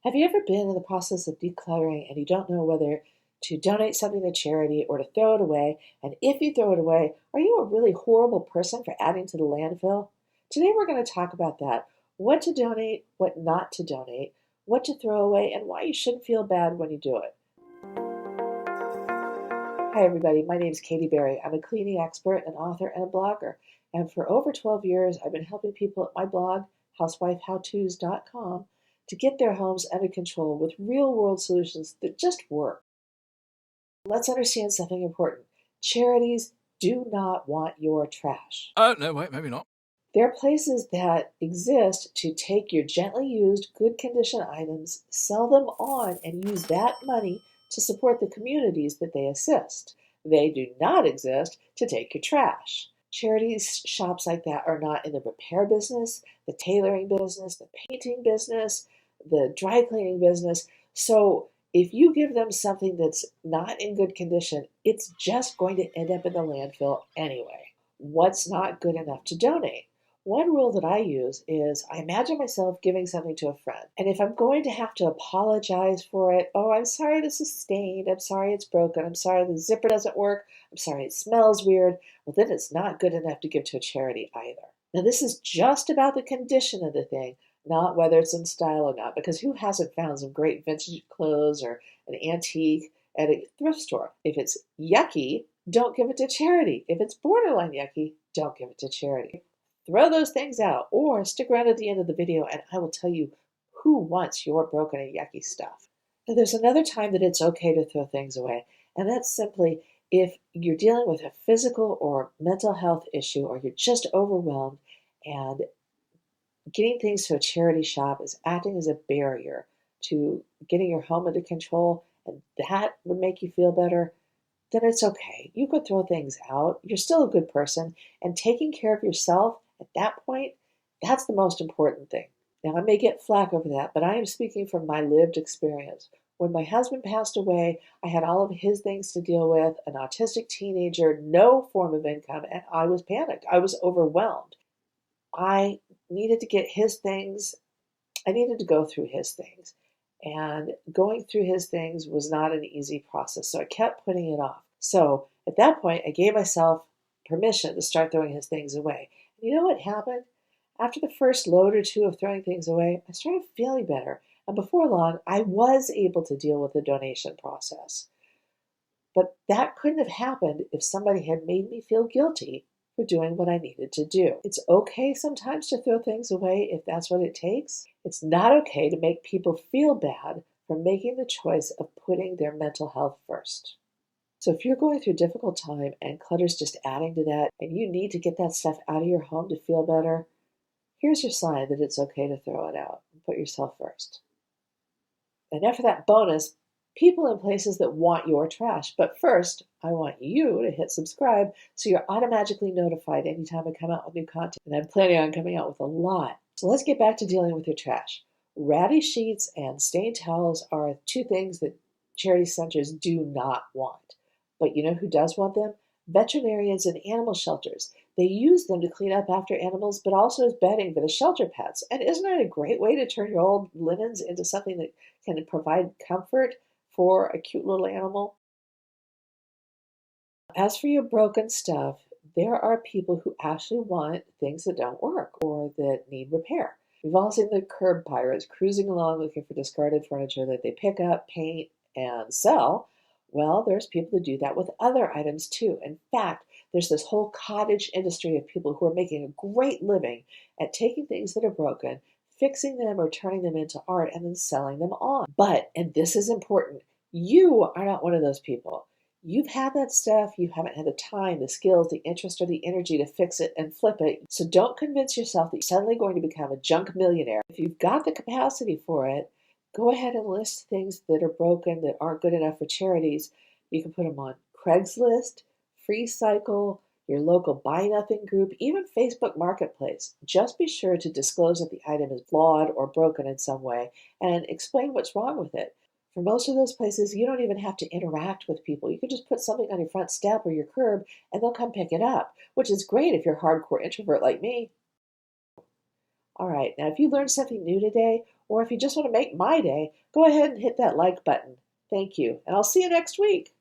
Have you ever been in the process of decluttering and you don't know whether to donate something to charity or to throw it away? And if you throw it away, are you a really horrible person for adding to the landfill? Today we're going to talk about that. What to donate, what not to donate, what to throw away, and why you shouldn't feel bad when you do it. Hi everybody, my name is Katie Berry. I'm a cleaning expert, an author, and a blogger. And for over 12 years, I've been helping people at my blog, housewifehowtos.com, to get their homes under control with real-world solutions that just work. Let's understand something important. Charities do not want your trash. Oh, no, wait, maybe not. They're places that exist to take your gently used, good condition items, sell them on, and use that money to support the communities that they assist. They do not exist to take your trash. Charities shops like that are not in the repair business, the tailoring business, the painting business, the dry cleaning business. So if you give them something that's not in good condition, it's just going to end up in the landfill anyway. What's not good enough to donate? One rule that I use is I imagine myself giving something to a friend. And if I'm going to have to apologize for it, oh, I'm sorry this is stained. I'm sorry it's broken. I'm sorry the zipper doesn't work. I'm sorry it smells weird. Well, then it's not good enough to give to a charity either. Now, this is just about the condition of the thing, not whether it's in style or not, because who hasn't found some great vintage clothes or an antique at a thrift store? If it's yucky, don't give it to charity. If it's borderline yucky, don't give it to charity. Throw those things out or stick around at the end of the video and I will tell you who wants your broken and yucky stuff. Now, there's another time that it's okay to throw things away, and that's simply if you're dealing with a physical or mental health issue or you're just overwhelmed and getting things to a charity shop is acting as a barrier to getting your home under control and that would make you feel better, then it's okay. You could throw things out. You're still a good person. And taking care of yourself at that point, that's the most important thing. Now, I may get flack over that, but I am speaking from my lived experience. When my husband passed away, I had all of his things to deal with, an autistic teenager, no form of income, and I was panicked. I was overwhelmed. I needed to get his things, I needed to go through his things. And going through his things was not an easy process, so I kept putting it off. So at that point, I gave myself permission to start throwing his things away. And you know what happened? After the first load or two of throwing things away, I started feeling better. And before long, I was able to deal with the donation process. But that couldn't have happened if somebody had made me feel guilty for doing what I needed to do. It's okay sometimes to throw things away if that's what it takes. It's not okay to make people feel bad for making the choice of putting their mental health first. So if you're going through a difficult time and clutter's just adding to that and you need to get that stuff out of your home to feel better, here's your sign that it's okay to throw it out and put yourself first. And now for that bonus, people in places that want your trash. But first, I want you to hit subscribe so you're automatically notified anytime I come out with new content. And I'm planning on coming out with a lot. So let's get back to dealing with your trash. Ratty sheets and stained towels are two things that charity centers do not want. But you know who does want them? Veterinarians and animal shelters. They use them to clean up after animals, but also as bedding for the shelter pets. And isn't that a great way to turn your old linens into something that can provide comfort for a cute little animal? As for your broken stuff, there are people who actually want things that don't work or that need repair. We've all seen the curb pirates cruising along looking for discarded furniture that they pick up, paint, and sell. Well, there's people who do that with other items too. In fact, there's this whole cottage industry of people who are making a great living at taking things that are broken, fixing them or turning them into art, and then selling them on. But, and this is important, you are not one of those people. You've had that stuff, you haven't had the time, the skills, the interest, or the energy to fix it and flip it. So don't convince yourself that you're suddenly going to become a junk millionaire. If you've got the capacity for it, go ahead and list things that are broken that aren't good enough for charities. You can put them on Craigslist, FreeCycle, your local Buy Nothing group, even Facebook Marketplace. Just be sure to disclose that the item is flawed or broken in some way and explain what's wrong with it. For most of those places, you don't even have to interact with people. You can just put something on your front step or your curb and they'll come pick it up, which is great if you're a hardcore introvert like me. All right, now if you learned something new today, Or if you just want to make my day, go ahead and hit that like button. Thank you, and I'll see you next week.